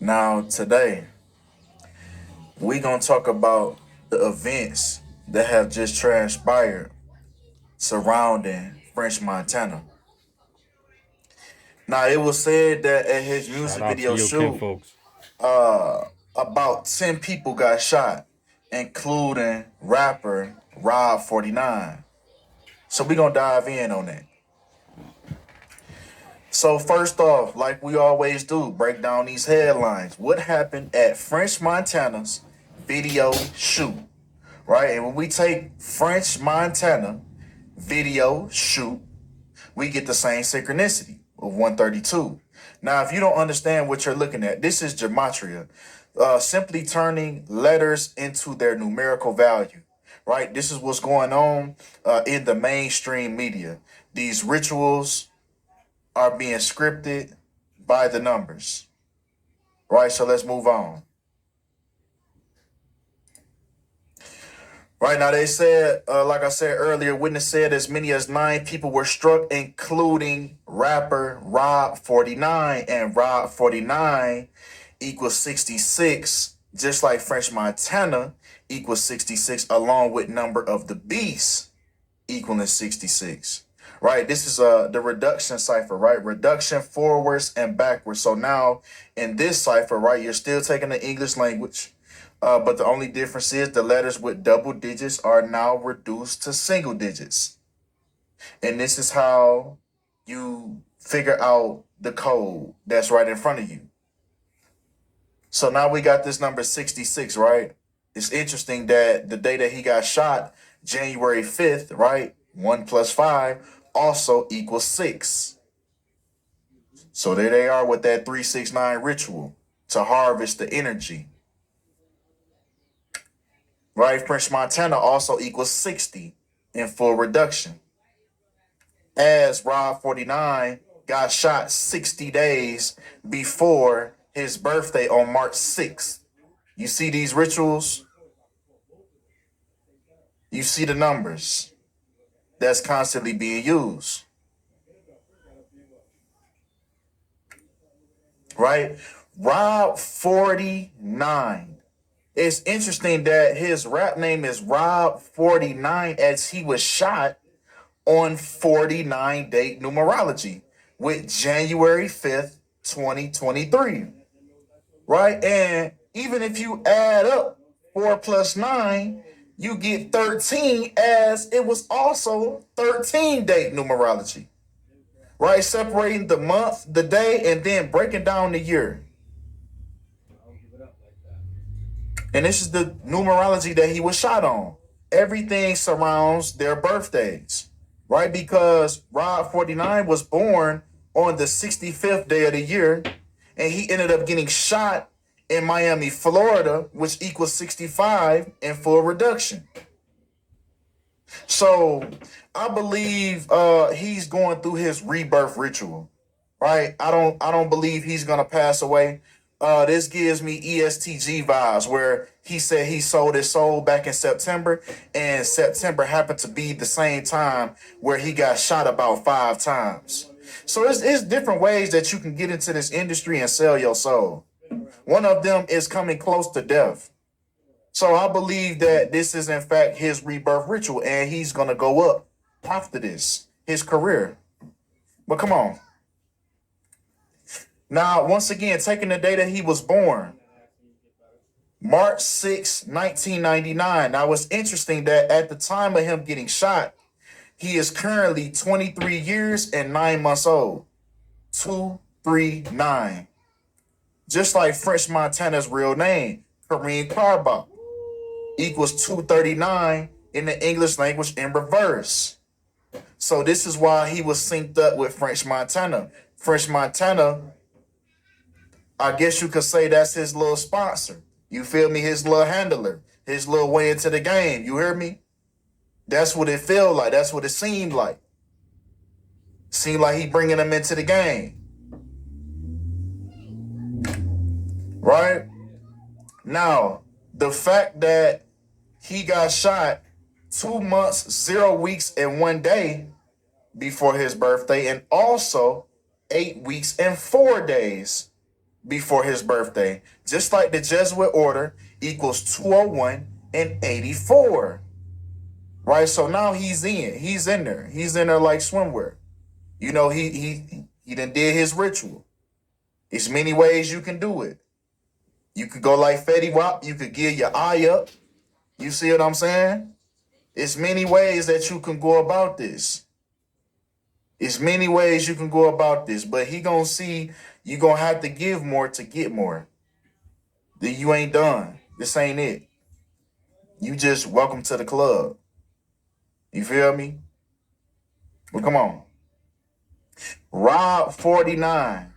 Now, today, we going to talk about the events that have just transpired surrounding French Montana. Now, it was said that at his Shout music out to video your shoot, kinfolks. uh, about 10 people got shot, including rapper Rob49. So we going to dive in on that. So first off, like we always do, break down these headlines. What happened at French Montana's video shoot? Right? And when we take French Montana video shoot, we get the same synchronicity of 132. Now, if you don't understand what you're looking at, this is gematria, simply turning letters into their numerical value. Right? This is what's going on in the mainstream media. These rituals are being scripted by the numbers. Right? So let's move on. Right now, they said, like I said earlier, witness said as many as 9 people were struck, including rapper Rob49. And Rob49 equals 66, just like French Montana equals 66, along with number of the beast equaling 66. Right, this is the reduction cipher, right? Reduction forwards and backwards. So now in this cipher, right, you're still taking the English language. But the only difference is the letters with double digits are now reduced to single digits. And this is how you figure out the code that's right in front of you. So now we got this number 66, right? It's interesting that the day that he got shot, January 5th, right? 1 plus 5 also equals 6. So there they are with that 369 ritual to harvest the energy. Right? French Montana also equals 60 in full reduction. As Rob49 got shot 60 days before his birthday on March 6th. You see these rituals? You see the numbers that's constantly being used. Right? Rob49. It's interesting that his rap name is Rob49 as he was shot on 49 date numerology with January 5th, 2023. Right? And even if you add up 4 plus 9, you get 13 as it was also 13 date numerology. Right? Separating the month, the day, and then breaking down the year. And this is the numerology that he was shot on. Everything surrounds their birthdays, right? Because Rob49 was born on the 65th day of the year, and he ended up getting shot in Miami, Florida, which equals 65 in full reduction. So I believe he's going through his rebirth ritual, right? I don't believe he's gonna pass away. This gives me ESTG vibes, where he said he sold his soul back in September, and September happened to be the same time where he got shot about 5 times. So it's different ways that you can get into this industry and sell your soul. One of them is coming close to death. So I believe that this is in fact his rebirth ritual, and he's gonna go up after this, his career. But come on. Now, once again, taking the day that he was born, March 6, 1999. Now, it's interesting that at the time of him getting shot, he is currently 23 years and 9 months old. 239. Just like French Montana's real name, Kareem Carbach, equals 239 in the English language in reverse. So this is why he was synced up with French Montana. French Montana, I guess you could say that's his little sponsor. You feel me? His little handler, his little way into the game. You hear me? That's what it felt like. That's what it seemed like. Seemed like he bringing them into the game. Right? Now, the fact that he got shot 2 months, 0 weeks, and 1 day before his birthday, and also 8 weeks and 4 days before his birthday, just like the Jesuit order equals 201 and 84. Right? So now he's in there. He's in there like swimwear. You know, he done did his ritual. There's many ways you can do it. You could go like Fetty Wap, you could give your eye up. You see what I'm saying? It's many ways that you can go about this. It's many ways you can go about this, but he gonna see you gonna have to give more to get more. Then you ain't done. This ain't it. You just welcome to the club. You feel me? Well, come on. Rob49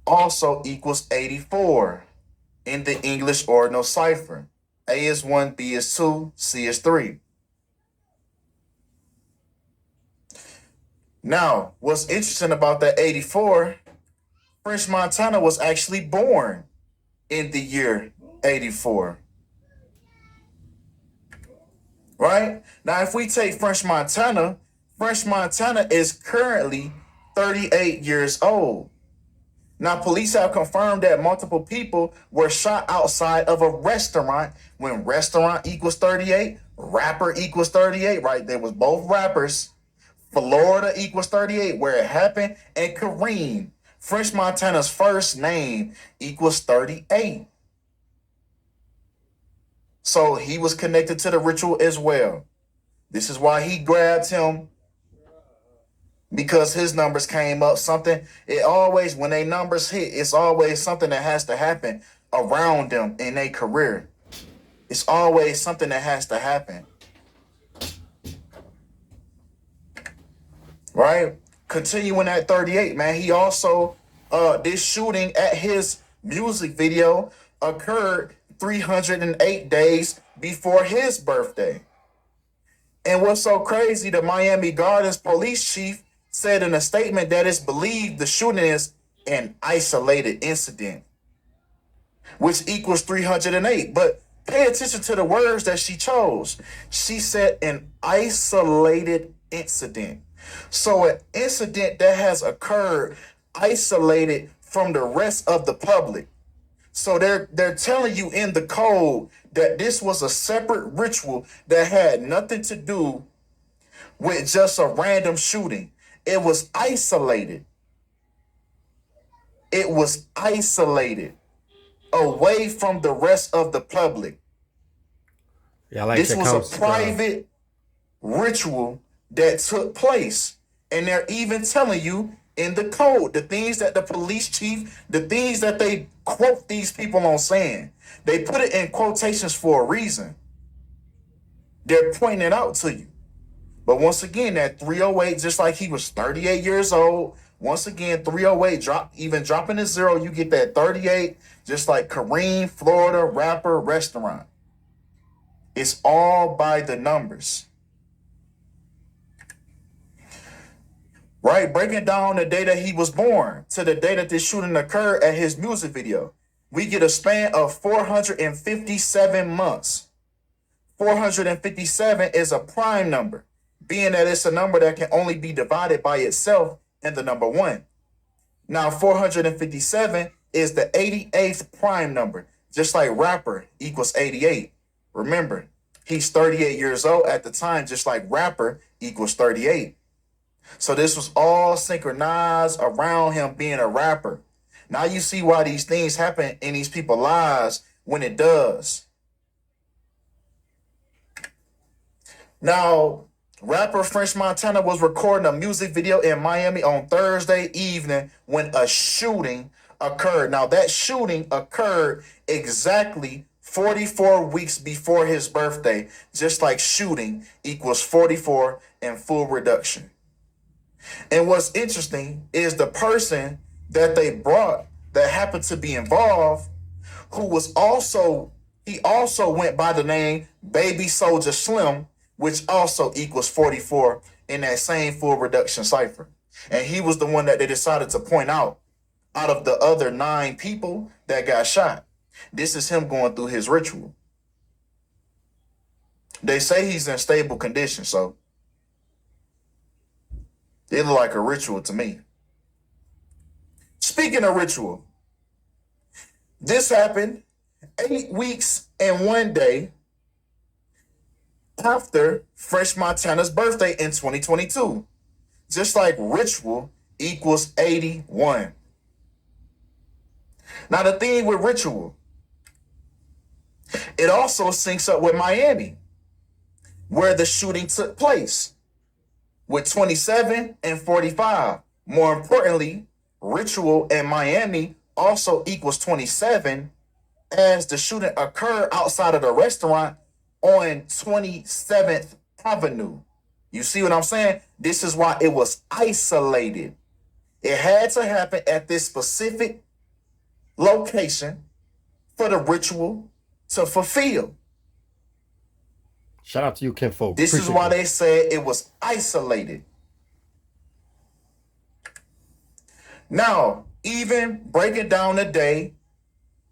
also equals 84 in the English ordinal cipher. A is 1, B is 2, C is 3. Now, what's interesting about that 84, French Montana was actually born in the year 84. Right? Now, if we take French Montana is currently 38 years old. Now, police have confirmed that multiple people were shot outside of a restaurant when restaurant equals 38, rapper equals 38, right? There was both rappers. Florida equals 38, where it happened, and Kareem, French Montana's first name, equals 38. So he was connected to the ritual as well. This is why he grabbed him, because his numbers came up. Something, it always, when they numbers hit, it's always something that has to happen around them in their career. It's always something that has to happen. Right? Continuing at 38, man, he also, this shooting at his music video occurred 308 days before his birthday. And what's so crazy, the Miami Gardens police chief said in a statement that it's believed the shooting is an isolated incident, which equals 308. But pay attention to the words that she chose. She said an isolated incident. So an incident that has occurred isolated from the rest of the public. So they're telling you in the code that this was a separate ritual that had nothing to do with just a random shooting. It was isolated. It was isolated away from the rest of the public. Yeah, like this was a private ritual that took place. And they're even telling you in the code, the things that the police chief, the things that they quote these people on saying, they put it in quotations for a reason. They're pointing it out to you. But once again, that 308, just like he was 38 years old, once again, 308, even dropping a zero, you get that 38, just like Kareem, Florida, rapper, restaurant. It's all by the numbers. Right? Breaking down the day that he was born to the day that this shooting occurred at his music video, we get a span of 457 months. 457 is a prime number, being that it's a number that can only be divided by itself and the number 1. Now, 457 is the 88th prime number, just like rapper equals 88. Remember, he's 38 years old at the time, just like rapper equals 38. So this was all synchronized around him being a rapper. Now you see why these things happen in these people's lives when it does. Now, rapper French Montana was recording a music video in Miami on Thursday evening when a shooting occurred. Now, that shooting occurred exactly 44 weeks before his birthday, just like shooting equals 44 in full reduction. And what's interesting is the person that they brought that happened to be involved, who was also, he also went by the name Baby Soldier Slim, which also equals 44 in that same full reduction cipher. And he was the one that they decided to point out of the other 9 people that got shot. This is him going through his ritual. They say he's in stable condition, so it looked like a ritual to me. Speaking of ritual, this happened 8 weeks and 1 day after French Montana's birthday in 2022. Just like ritual equals 81. Now, the thing with ritual, it also syncs up with Miami, where the shooting took place, with 27 and 45. More importantly, ritual in Miami also equals 27, as the shooting occurred outside of the restaurant on 27th Avenue. You see what I'm saying? This is why it was isolated. It had to happen at this specific location for the ritual to fulfill. Shout out to you, kinfolk. This is why they said it was isolated. Now, even breaking down the day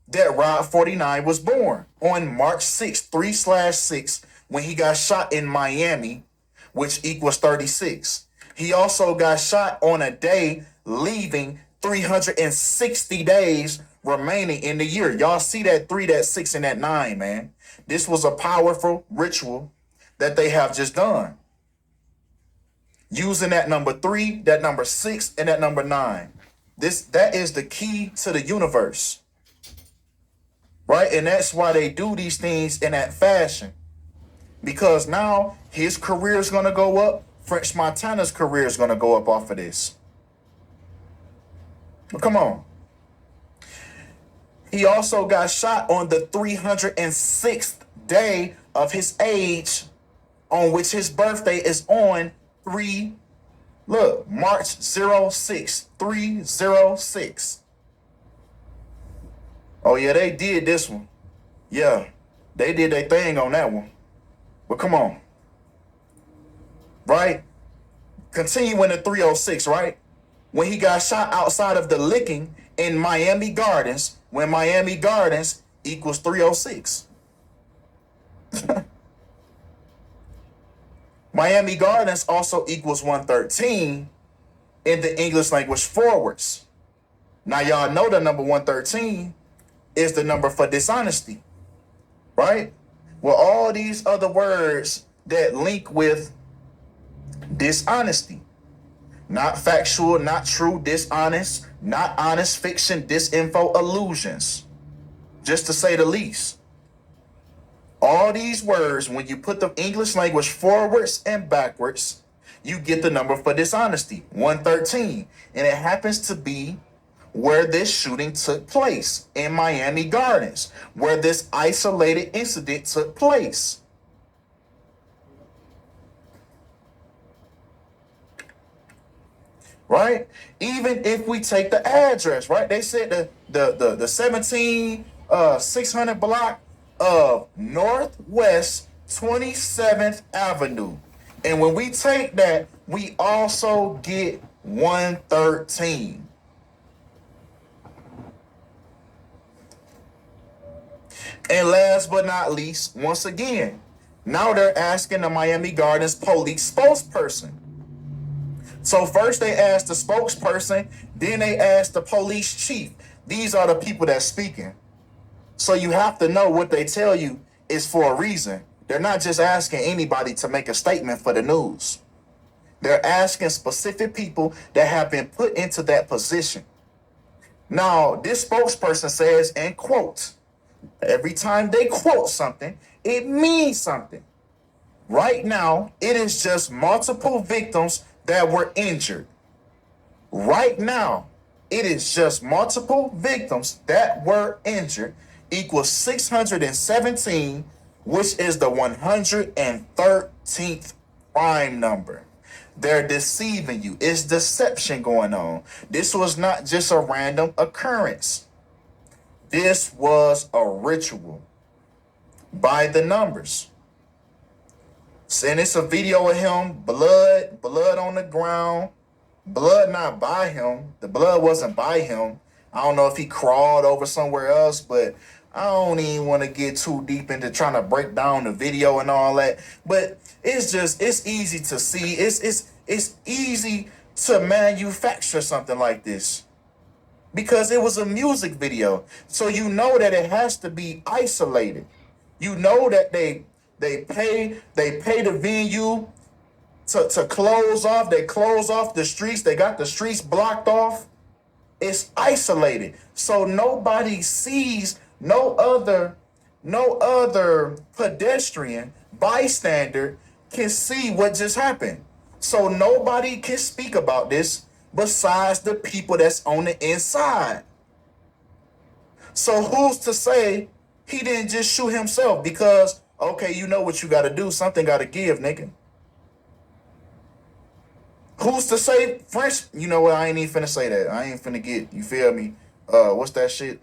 that Rob49 was born, on March 6th, 3/6, when he got shot in Miami, which equals 36. He also got shot on a day leaving 360 days remaining in the year. Y'all see that 3, that 6, and that 9, man. This was a powerful ritual that they have just done, using that number 3, that number 6, and that number 9. That is the key to the universe, right? And that's why they do these things in that fashion, because now his career is going to go up. French Montana's career is going to go up off of this. But come on. He also got shot on the 306th day of his age, on which his birthday is on March 06, 306. Oh yeah, they did this one. Yeah, they did their thing on that one. But come on. Right? Continuing to 306, right? When he got shot outside of the licking in Miami Gardens, when Miami Gardens equals 306. Miami Gardens also equals 113 in the English language forwards. Now, y'all know the number 113 is the number for dishonesty, right? Well, all these other words that link with dishonesty. Not factual, not true, dishonest, not honest, fiction, disinfo, illusions. Just to say the least. All these words, when you put the English language forwards and backwards, you get the number for dishonesty, 113. And it happens to be where this shooting took place, in Miami Gardens, where this isolated incident took place. Right? Even if we take the address, right? They said the 17600 block of Northwest 27th Avenue. And when we take that, we also get 113. And last but not least, once again, now they're asking the Miami Gardens police spokesperson. So first they asked the spokesperson, then they asked the police chief. These are the people that's speaking. So you have to know what they tell you is for a reason. They're not just asking anybody to make a statement for the news. They're asking specific people that have been put into that position. Now, this spokesperson says, and quote, every time they quote something, it means something. Right now, it is just multiple victims that were injured. Right now, it is just multiple victims that were injured equals 617, which is the 113th prime number. They're deceiving you. It's deception going on. This was not just a random occurrence. This was a ritual by the numbers. And it's a video of him, blood on the ground, blood not by him. The blood wasn't by him. I don't know if he crawled over somewhere else, but I don't even want to get too deep into trying to break down the video and all that. But it's easy to see. It's easy to manufacture something like this. because it was a music video. So you know that it has to be isolated. You know that they pay the venue to close off. They close off the streets. They got the streets blocked off. It's isolated. So nobody sees, no other pedestrian, bystander can see what just happened. So nobody can speak about this besides the people that's on the inside. So who's to say he didn't just shoot himself? Because, okay, you know what you got to do. Something got to give, nigga. Who's to say French? You know what? I ain't even finna say that. I ain't finna get, you feel me? What's that shit?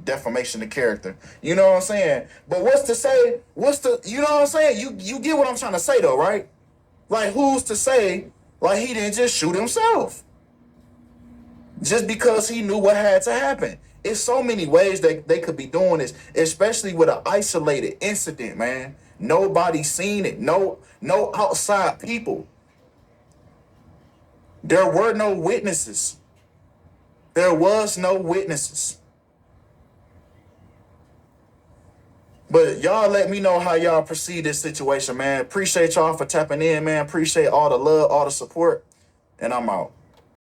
Defamation of character. You know what I'm saying? But what's to say? You know what I'm saying? You get what I'm trying to say though, right? Like, who's to say like he didn't just shoot himself just because he knew what had to happen? It's so many ways that they could be doing this, especially with an isolated incident, man. Nobody seen it. No outside people. There were no witnesses. There was no witnesses. But y'all let me know how y'all perceive this situation, man. Appreciate y'all for tapping in, man. Appreciate all the love, all the support. And I'm out.